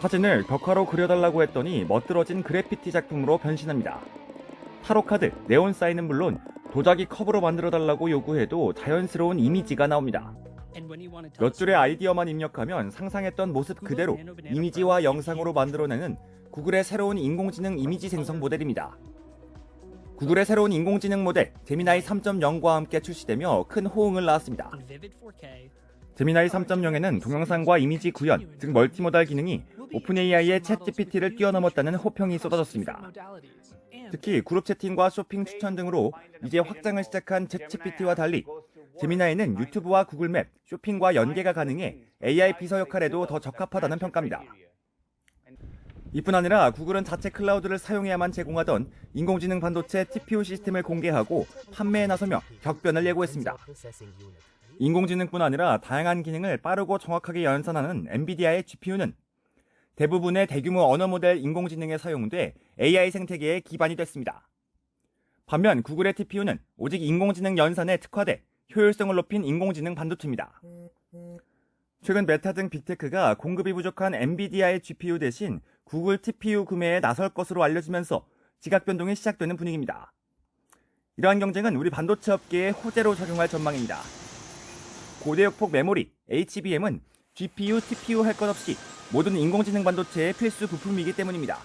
사진을 벽화로 그려달라고 했더니 멋들어진 그래피티 작품으로 변신합니다. 타로카드, 네온 사인은 물론 도자기 컵으로 만들어달라고 요구해도 자연스러운 이미지가 나옵니다. 몇 줄의 아이디어만 입력하면 상상했던 모습 그대로 이미지와 영상으로 만들어내는 구글의 새로운 인공지능 이미지 생성 모델입니다. 구글의 새로운 인공지능 모델 제미나이 3.0과 함께 출시되며 큰 호응을 낳았습니다. 제미나이 3.0에는 동영상과 이미지 구현, 즉 멀티모달 기능이 오픈 AI의 챗GPT를 뛰어넘었다는 호평이 쏟아졌습니다. 특히 그룹 채팅과 쇼핑 추천 등으로 이제 확장을 시작한 챗GPT와 달리 제미나이는 유튜브와 구글맵, 쇼핑과 연계가 가능해 AI 비서 역할에도 더 적합하다는 평가입니다. 이뿐 아니라 구글은 자체 클라우드를 사용해야만 제공하던 인공지능 반도체 TPU 시스템을 공개하고 판매에 나서며 격변을 예고했습니다. 인공지능뿐 아니라 다양한 기능을 빠르고 정확하게 연산하는 엔비디아의 GPU는 대부분의 대규모 언어 모델 인공지능에 사용돼 AI 생태계의 기반이 됐습니다. 반면 구글의 TPU는 오직 인공지능 연산에 특화돼 효율성을 높인 인공지능 반도체입니다. 최근 메타 등 빅테크가 공급이 부족한 엔비디아의 GPU 대신 구글 TPU 구매에 나설 것으로 알려지면서 지각 변동이 시작되는 분위기입니다. 이러한 경쟁은 우리 반도체 업계에 호재로 작용할 전망입니다. 고대역폭 메모리, HBM은 GPU, TPU 할 것 없이 모든 인공지능 반도체의 필수 부품이기 때문입니다.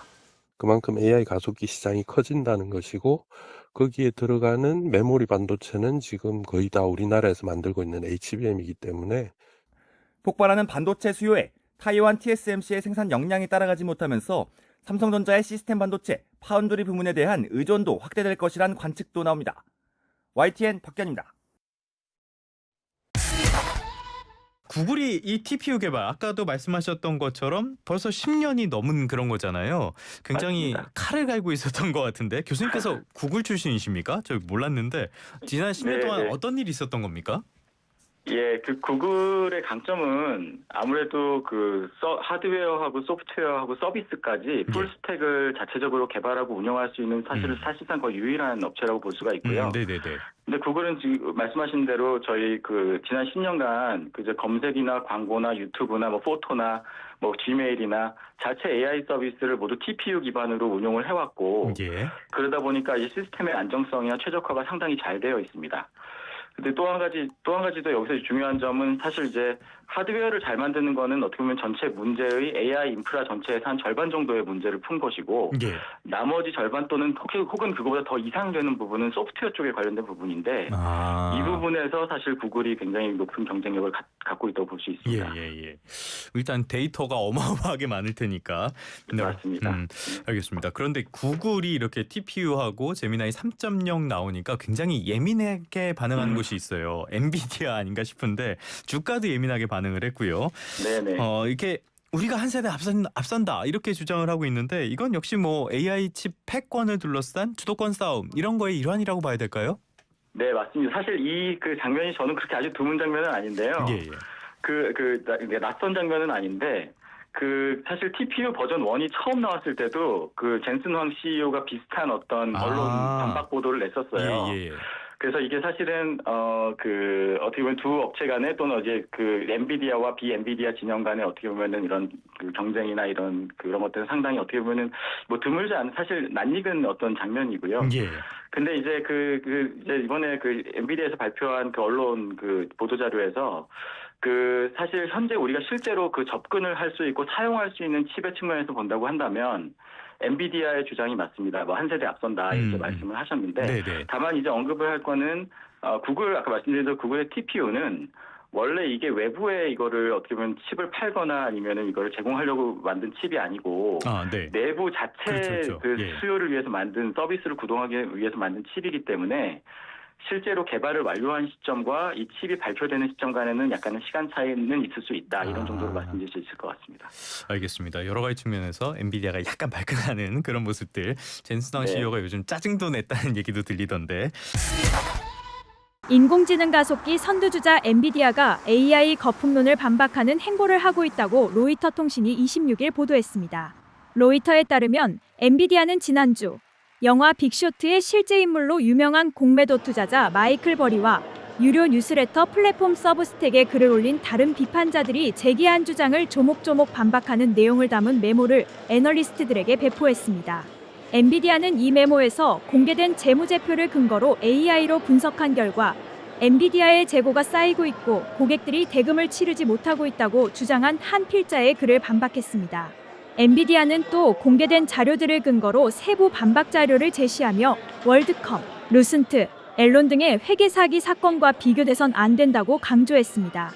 그만큼 AI 가속기 시장이 커진다는 것이고 거기에 들어가는 메모리 반도체는 지금 거의 다 우리나라에서 만들고 있는 HBM이기 때문에 폭발하는 반도체 수요에 타이완 TSMC의 생산 역량이 따라가지 못하면서 삼성전자의 시스템 반도체, 파운드리 부문에 대한 의존도 확대될 것이란 관측도 나옵니다. YTN 박견입니다. 구글이 이 TPU 개발, 아까도 말씀하셨던 것처럼 벌써 10년이 넘은 그런 거잖아요. 굉장히 맞습니다. 칼을 갈고 있었던 것 같은데 교수님께서 구글 출신이십니까? 저 몰랐는데 지난 10년 동안 네. 어떤 일이 있었던 겁니까? 예, 그 구글의 강점은 아무래도 하드웨어하고 소프트웨어하고 서비스까지 풀 스택을 자체적으로 개발하고 운영할 수 있는 사실상 거의 유일한 업체라고 볼 수가 있고요. 네네네. 근데 구글은 지금 말씀하신 대로 저희 지난 10년간 이제 검색이나 광고나 유튜브나 포토나 지메일이나 자체 AI 서비스를 모두 TPU 기반으로 운용을 해왔고 예. 그러다 보니까 이 시스템의 안정성이나 최적화가 상당히 잘 되어 있습니다. 근데 또 한 가지 더 여기서 중요한 점은 사실 이제 하드웨어를 잘 만드는 거는 어떻게 보면 전체 문제의 AI 인프라 전체에서 한 절반 정도의 문제를 푼 것이고 예. 나머지 절반 또는 혹은 그거보다 더 이상 되는 부분은 소프트웨어 쪽에 관련된 부분인데 이 부분에서 사실 구글이 굉장히 높은 경쟁력을 갖고 있다고 볼 수 있습니다. 예. 일단 데이터가 어마어마하게 많을 테니까. 네, 맞습니다. 알겠습니다. 그런데 구글이 이렇게 TPU하고 제미나이 3.0 나오니까 굉장히 예민하게 반응하는 곳이 있어요. 엔비디아 아닌가 싶은데 주가도 예민하게 반응을 했고요. 네네. 이렇게 우리가 한 세대 앞선다 이렇게 주장을 하고 있는데 이건 역시 AI 칩 패권을 둘러싼 주도권 싸움 이런 거의 일환이라고 봐야 될까요? 네, 맞습니다. 사실 이 장면이 저는 그렇게 아주 드문 장면은 아닌데요. 예. 낯선 장면은 아닌데 사실 TPU 버전 1이 처음 나왔을 때도 젠슨 황 CEO가 비슷한 어떤 언론 반박 보도를 냈었어요. 예. 그래서 이게 사실은 어떻게 보면 두 업체 간에 또는 어제 엔비디아와 비엔비디아 진영 간에 어떻게 보면은 이런 경쟁이나 그런 것들은 상당히 어떻게 보면은 드물지 않은 사실 낯익은 어떤 장면이고요. 예. 근데 이제 이제 이번에 엔비디아에서 발표한 언론 보도 자료에서 사실 현재 우리가 실제로 접근을 할 수 있고 사용할 수 있는 칩의 측면에서 본다고 한다면 엔비디아의 주장이 맞습니다. 한 세대 앞선다 이렇게 말씀을 하셨는데 네네. 다만 이제 언급을 할 거는 구글 아까 말씀드린 대로 구글의 TPU는 원래 이게 외부에 이거를 어떻게 보면 칩을 팔거나 아니면은 이거를 제공하려고 만든 칩이 아니고 내부 자체 그렇죠. 수요를 위해서 만든 서비스를 구동하기 위해서 만든 칩이기 때문에 실제로 개발을 완료한 시점과 이 칩이 발표되는 시점 간에는 약간의 시간 차이는 있을 수 있다. 이런 정도로 말씀드릴 수 있을 것 같습니다. 알겠습니다. 여러 가지 측면에서 엔비디아가 약간 발끈하는 그런 모습들. 젠슨 황 CEO가 요즘 짜증도 냈다는 얘기도 들리던데. 인공지능 가속기 선두주자 엔비디아가 AI 거품론을 반박하는 행보를 하고 있다고 로이터 통신이 26일 보도했습니다. 로이터에 따르면 엔비디아는 지난주 영화 빅쇼트의 실제 인물로 유명한 공매도 투자자 마이클 버리와 유료 뉴스레터 플랫폼 서브스택에 글을 올린 다른 비판자들이 제기한 주장을 조목조목 반박하는 내용을 담은 메모를 애널리스트들에게 배포했습니다. 엔비디아는 이 메모에서 공개된 재무제표를 근거로 AI로 분석한 결과 엔비디아의 재고가 쌓이고 있고 고객들이 대금을 치르지 못하고 있다고 주장한 한 필자의 글을 반박했습니다. 엔비디아는 또 공개된 자료들을 근거로 세부 반박 자료를 제시하며 월드컴, 루슨트, 앨론 등의 회계 사기 사건과 비교돼선 안 된다고 강조했습니다.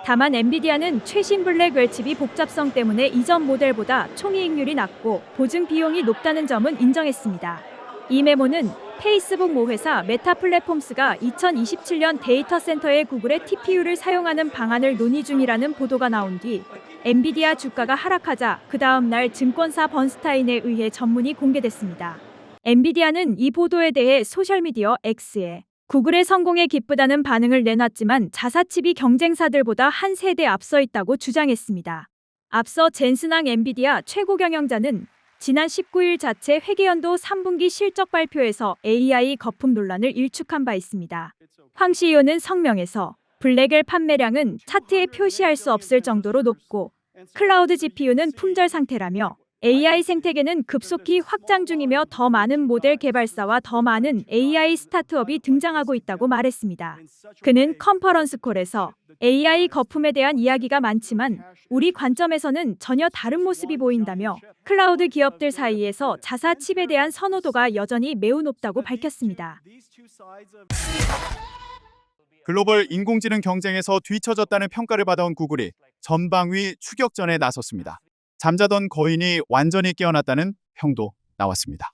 다만 엔비디아는 최신 블랙웰 칩이 복잡성 때문에 이전 모델보다 총이익률이 낮고 보증 비용이 높다는 점은 인정했습니다. 이 메모는 페이스북 모회사 메타 플랫폼스가 2027년 데이터 센터에 구글의 TPU를 사용하는 방안을 논의 중이라는 보도가 나온 뒤 엔비디아 주가가 하락하자 그 다음 날 증권사 번스타인에 의해 전문이 공개됐습니다. 엔비디아는 이 보도에 대해 소셜미디어 X에 구글의 성공에 기쁘다는 반응을 내놨지만 자사칩이 경쟁사들보다 한 세대 앞서 있다고 주장했습니다. 앞서 젠슨항 엔비디아 최고 경영자는 지난 19일 자체 회계연도 3분기 실적 발표에서 AI 거품 논란을 일축한 바 있습니다. 황 CEO는 성명에서 블랙웰 판매량은 차트에 표시할 수 없을 정도로 높고 클라우드 GPU는 품절 상태라며 AI 생태계는 급속히 확장 중이며 더 많은 모델 개발사와 더 많은 AI 스타트업이 등장하고 있다고 말했습니다. 그는 컨퍼런스 콜에서 AI 거품에 대한 이야기가 많지만 우리 관점에서는 전혀 다른 모습이 보인다며 클라우드 기업들 사이에서 자사 칩에 대한 선호도가 여전히 매우 높다고 밝혔습니다. 글로벌 인공지능 경쟁에서 뒤처졌다는 평가를 받아온 구글이 전방위 추격전에 나섰습니다. 잠자던 거인이 완전히 깨어났다는 평도 나왔습니다.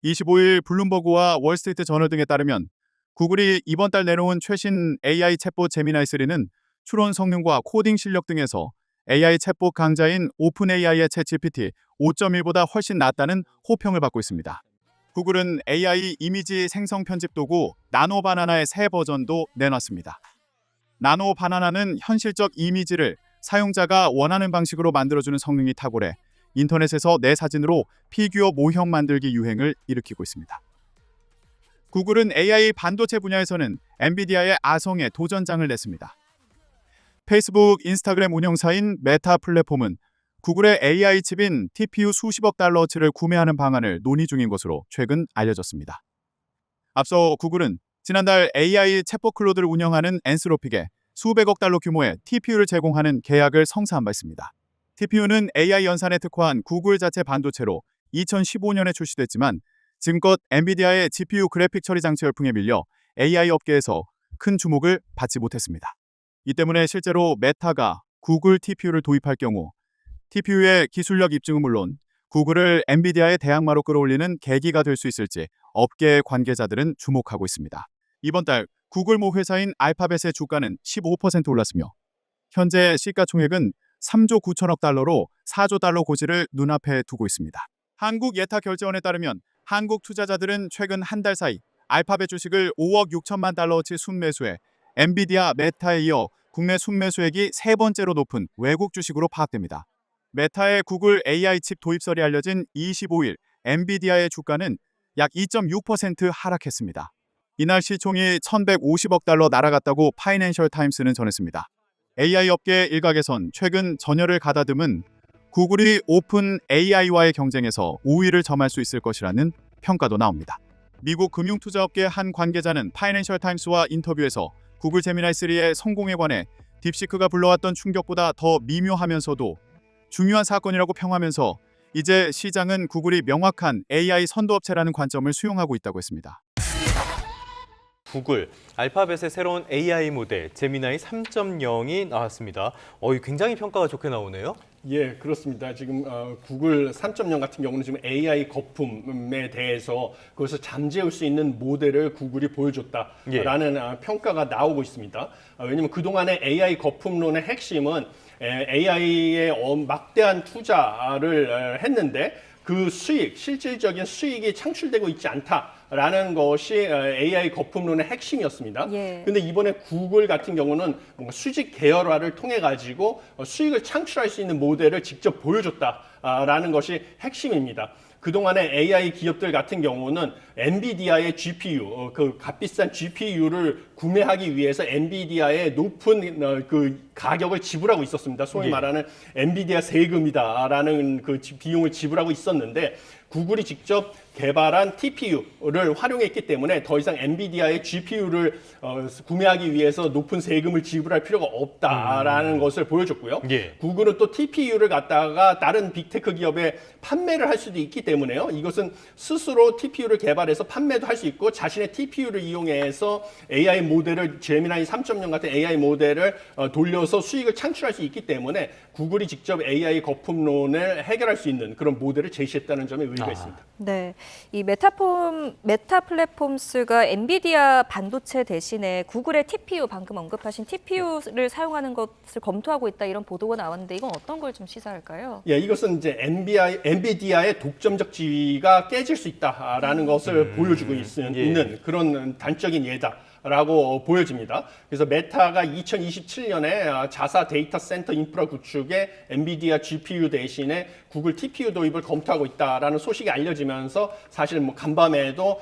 25일 블룸버그와 월스트리트 저널 등에 따르면 구글이 이번 달 내놓은 최신 AI 챗봇 제미나이 3는 추론 성능과 코딩 실력 등에서 AI 챗봇 강자인 오픈AI의 챗GPT 5.1보다 훨씬 낫다는 호평을 받고 있습니다. 구글은 AI 이미지 생성 편집 도구 나노바나나의 새 버전도 내놨습니다. 나노바나나는 현실적 이미지를 사용자가 원하는 방식으로 만들어주는 성능이 탁월해 인터넷에서 내 사진으로 피규어 모형 만들기 유행을 일으키고 있습니다. 구글은 AI 반도체 분야에서는 엔비디아의 아성에 도전장을 냈습니다. 페이스북, 인스타그램 운영사인 메타 플랫폼은 구글의 AI 칩인 TPU 수십억 달러어치를 구매하는 방안을 논의 중인 것으로 최근 알려졌습니다. 앞서 구글은 지난달 AI 챗봇 클로드를 운영하는 엔스로픽에 수백억 달러 규모의 TPU를 제공하는 계약을 성사한 바 있습니다. TPU는 AI 연산에 특화한 구글 자체 반도체로 2015년에 출시됐지만 지금껏 엔비디아의 GPU 그래픽 처리 장치 열풍에 밀려 AI 업계에서 큰 주목을 받지 못했습니다. 이 때문에 실제로 메타가 구글 TPU를 도입할 경우 TPU의 기술력 입증은 물론 구글을 엔비디아의 대항마로 끌어올리는 계기가 될 수 있을지 업계 관계자들은 주목하고 있습니다. 이번 달 구글 모 회사인 알파벳의 주가는 15% 올랐으며 현재 시가총액은 3조 9천억 달러로 4조 달러 고지를 눈앞에 두고 있습니다. 한국예타결제원에 따르면 한국 투자자들은 최근 한 달 사이 알파벳 주식을 5억 6천만 달러어치 순매수해 엔비디아, 메타에 이어 국내 순매수액이 세 번째로 높은 외국 주식으로 파악됩니다. 메타의 구글 AI 칩 도입설이 알려진 25일 엔비디아의 주가는 약 2.6% 하락했습니다. 이날 시총이 1,150억 달러 날아갔다고 파이낸셜 타임스는 전했습니다. AI 업계 일각에선 최근 전열을 가다듬은 구글이 오픈 AI와의 경쟁에서 우위를 점할 수 있을 것이라는 평가도 나옵니다. 미국 금융투자업계 한 관계자는 파이낸셜 타임스와 인터뷰에서 구글 제미나이 3의 성공에 관해 딥시크가 불러왔던 충격보다 더 미묘하면서도 중요한 사건이라고 평하면서 이제 시장은 구글이 명확한 AI 선도업체라는 관점을 수용하고 있다고 했습니다. 구글, 알파벳의 새로운 AI 모델 제미나이 3.0이 나왔습니다. 굉장히 평가가 좋게 나오네요. 예, 그렇습니다. 지금 구글 3.0 같은 경우는 지금 AI 거품에 대해서 그것을 잠재울 수 있는 모델을 구글이 보여줬다라는 평가가 나오고 있습니다. 왜냐하면 그동안의 AI 거품론의 핵심은 AI에 막대한 투자를 했는데 그 수익, 실질적인 수익이 창출되고 있지 않다. 라는 것이 AI 거품론의 핵심이었습니다. 예. 근데 이번에 구글 같은 경우는 뭔가 수직 계열화를 통해 가지고 수익을 창출할 수 있는 모델을 직접 보여줬다라는 것이 핵심입니다. 그동안에 AI 기업들 같은 경우는 엔비디아의 GPU, 그 값비싼 GPU를 구매하기 위해서 엔비디아의 높은 그 가격을 지불하고 있었습니다. 소위 말하는 엔비디아 세금이다라는 그 비용을 지불하고 있었는데 구글이 직접 개발한 TPU를 활용했기 때문에 더 이상 엔비디아의 GPU를 구매하기 위해서 높은 세금을 지불할 필요가 없다라는 것을 보여줬고요. 예. 구글은 또 TPU를 갖다가 다른 빅테크 기업에 판매를 할 수도 있기 때문에요. 이것은 스스로 TPU를 개발해서 판매도 할 수 있고 자신의 TPU를 이용해서 AI 모델을 제미나이 3.0 같은 AI 모델을 돌려서 수익을 창출할 수 있기 때문에 구글이 직접 AI 거품론을 해결할 수 있는 그런 모델을 제시했다는 점에 의미가 있습니다. 네, 이 메타 플랫폼스가 엔비디아 반도체 대신에 구글의 TPU, 방금 언급하신 TPU를 사용하는 것을 검토하고 있다 이런 보도가 나왔는데 이건 어떤 걸 좀 시사할까요? 예, 이것은 이제 엔비디아의 독점적 지위가 깨질 수 있다라는 것을 보여주고 있는 그런 단적인 예다라고 보여집니다. 그래서 메타가 2027년에 자사 데이터 센터 인프라 구축에 엔비디아 GPU 대신에 구글 TPU 도입을 검토하고 있다라는 소식이 알려지면서 사실 뭐 간밤에도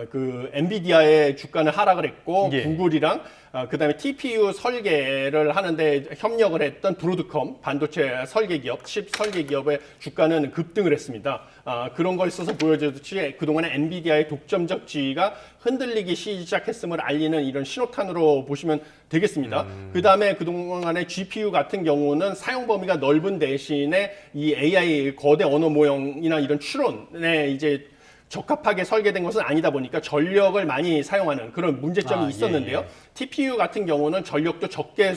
그 엔비디아의 주가는 하락을 했고 구글이랑 그다음에 TPU 설계를 하는데 협력을 했던 브로드컴 반도체 설계 기업, 칩 설계 기업의 주가는 급등을 했습니다. 그런 걸 써서 보여주듯이 그동안에 엔비디아의 독점적 지위가 흔들리기 시작했음을 알리는 이런 신호탄으로 보시면 되겠습니다. 그다음에 그동안의 GPU 같은 경우는 사용 범위가 넓은 대신에 이 AI 거대 언어 모형이나 이런 추론에 이제 적합하게 설계된 것은 아니다 보니까 전력을 많이 사용하는 그런 문제점이 있었는데요. TPU 같은 경우는 전력도 적게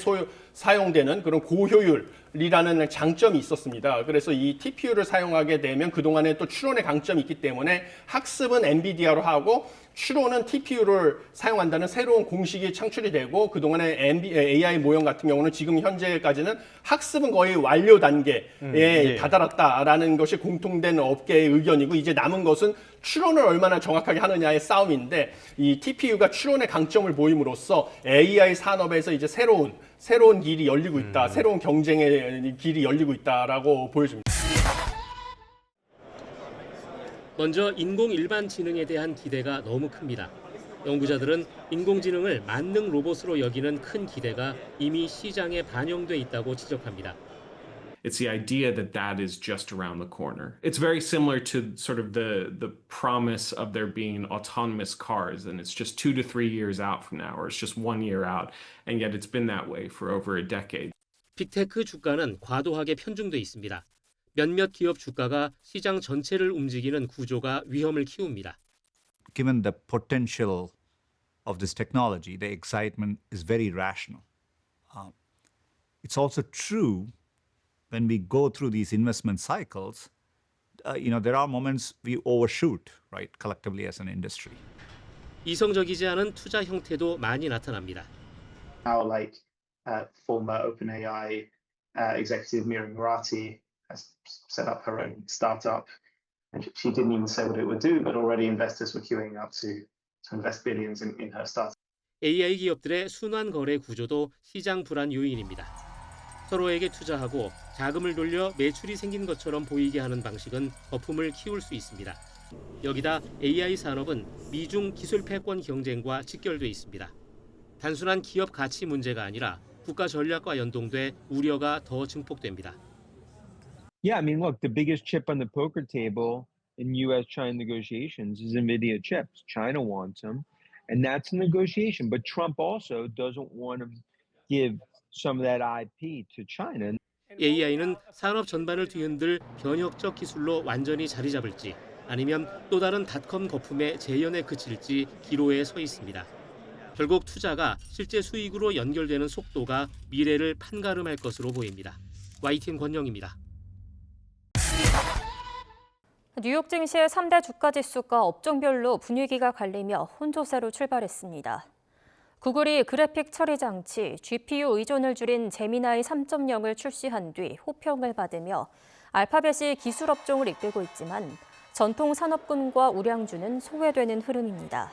사용되는 그런 고효율이라는 장점이 있었습니다. 그래서 이 TPU를 사용하게 되면 그동안에 또 추론의 강점이 있기 때문에 학습은 엔비디아로 하고 추론은 TPU를 사용한다는 새로운 공식이 창출이 되고 그동안의 AI 모형 같은 경우는 지금 현재까지는 학습은 거의 완료 단계에 다다랐다라는 것이 공통된 업계의 의견이고 이제 남은 것은 추론을 얼마나 정확하게 하느냐의 싸움인데 이 TPU가 추론의 강점을 보임으로써 AI 산업에서 이제 새로운 길이 열리고 있다. 새로운 경쟁의 길이 열리고 있다라고 보여집니다. 먼저 인공일반지능에 대한 기대가 너무 큽니다. 연구자들은 인공지능을 만능 로봇으로 여기는 큰 기대가 이미 시장에 반영돼 있다고 지적합니다. It's the idea that that is just around the corner. It's very similar to sort of the promise of there being autonomous cars, and it's just 2 to 3 years out from now, or it's just 1 year out, and yet it's been that way for over a decade. 빅테크 주가는 과도하게 편중돼 있습니다. 몇몇 기업 주가가 시장 전체를 움직이는 구조가 위험을 키웁니다. Given the potential of this technology, the excitement is very rational. It's also true when we go through these investment cycles, there are moments we overshoot, right, collectively as an industry. 이성적이지 않은 투자 형태도 많이 나타납니다. Now, like former OpenAI executive Mira Murati has set up her own startup, and she didn't even say what it would do, but already investors were queuing up to invest billions in her startup. AI 기업들의 순환 거래 구조도 시장 불안 요인입니다. 서로에게 투자하고 자금을 돌려 매출이 생긴 것처럼 보이게 하는 방식은 거품을 키울 수 있습니다. 여기다 AI 산업은 미중 기술 패권 경쟁과 직결돼 있습니다. 단순한 기업 가치 문제가 아니라 국가 전략과 연동돼 우려가 더 증폭됩니다. Yeah, I mean, look, the biggest chip on the poker table in U.S.-China negotiations is NVIDIA chips. China wants them, and that's a negotiation. But Trump also doesn't want to give some of that IP to China. AI는 산업 전반을 뒤흔들 변혁적 기술로 완전히 자리 잡을지 아니면 또 다른 닷컴 거품의 재현에 그칠지 기로에 서 있습니다. 결국 투자가 실제 수익으로 연결되는 속도가 미래를 판가름할 것으로 보입니다. YTN 권영입니다. 뉴욕 증시의 3대 주가 지수가 업종별로 분위기가 갈리며 혼조세로 출발했습니다. 구글이 그래픽 처리 장치 GPU 의존을 줄인 제미나이 3.0을 출시한 뒤 호평을 받으며 알파벳이 기술 업종을 이끌고 있지만 전통 산업군과 우량주는 소외되는 흐름입니다.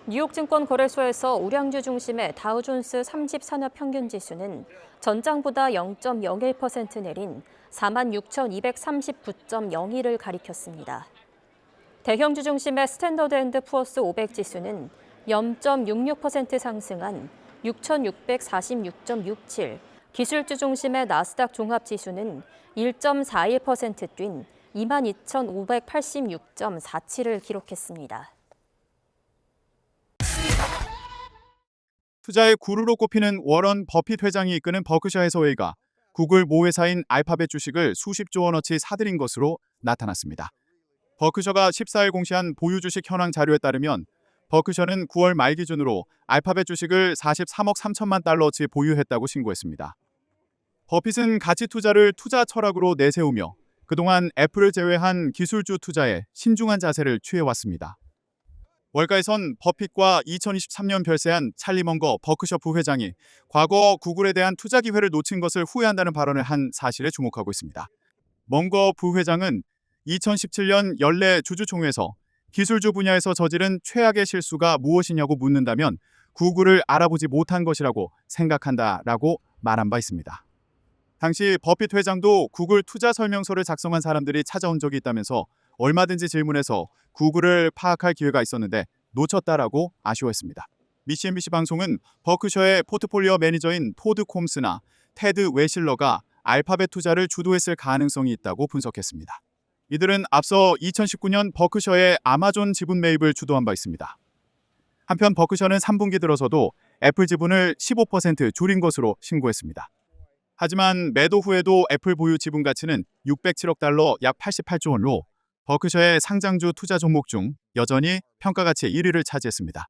뉴욕증권거래소에서 우량주 중심의 다우존스 30산업 평균 지수는 전장보다 0.01% 내린 46,239.02를 가리켰습니다. 대형주 중심의 스탠더드앤드푸어스 500 지수는 0.66% 상승한 6,646.67, 기술주 중심의 나스닥 종합지수는 1.41% 뛴 22,586.47을 기록했습니다. 투자의 구루로 꼽히는 워런 버핏 회장이 이끄는 버크셔 해서웨이가 구글 모회사인 알파벳 주식을 수십조 원어치 사들인 것으로 나타났습니다. 버크셔가 14일 공시한 보유 주식 현황 자료에 따르면 버크셔는 9월 말 기준으로 알파벳 주식을 43억 3천만 달러어치 보유했다고 신고했습니다. 버핏은 가치 투자를 투자 철학으로 내세우며 그동안 애플을 제외한 기술주 투자에 신중한 자세를 취해왔습니다. 월가에선 버핏과 2023년 별세한 찰리 먼거 버크셔 부회장이 과거 구글에 대한 투자 기회를 놓친 것을 후회한다는 발언을 한 사실에 주목하고 있습니다. 먼거 부회장은 2017년 연례 주주총회에서 기술주 분야에서 저지른 최악의 실수가 무엇이냐고 묻는다면 구글을 알아보지 못한 것이라고 생각한다라고 말한 바 있습니다. 당시 버핏 회장도 구글 투자 설명서를 작성한 사람들이 찾아온 적이 있다면서 얼마든지 질문해서 구글을 파악할 기회가 있었는데 놓쳤다라고 아쉬워했습니다. MBC 방송은 버크셔의 포트폴리오 매니저인 토드 콤스나 테드 웨실러가 알파벳 투자를 주도했을 가능성이 있다고 분석했습니다. 이들은 앞서 2019년 버크셔의 아마존 지분 매입을 주도한 바 있습니다. 한편 버크셔는 3분기 들어서도 애플 지분을 15% 줄인 것으로 신고했습니다. 하지만 매도 후에도 애플 보유 지분 가치는 607억 달러 약 88조 원로 버크셔의 상장주 투자 종목 중 여전히 평가 가치 1위를 차지했습니다.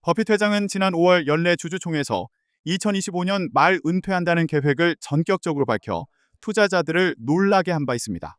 버핏 회장은 지난 5월 연례 주주총회에서 2025년 말 은퇴한다는 계획을 전격적으로 밝혀 투자자들을 놀라게 한 바 있습니다.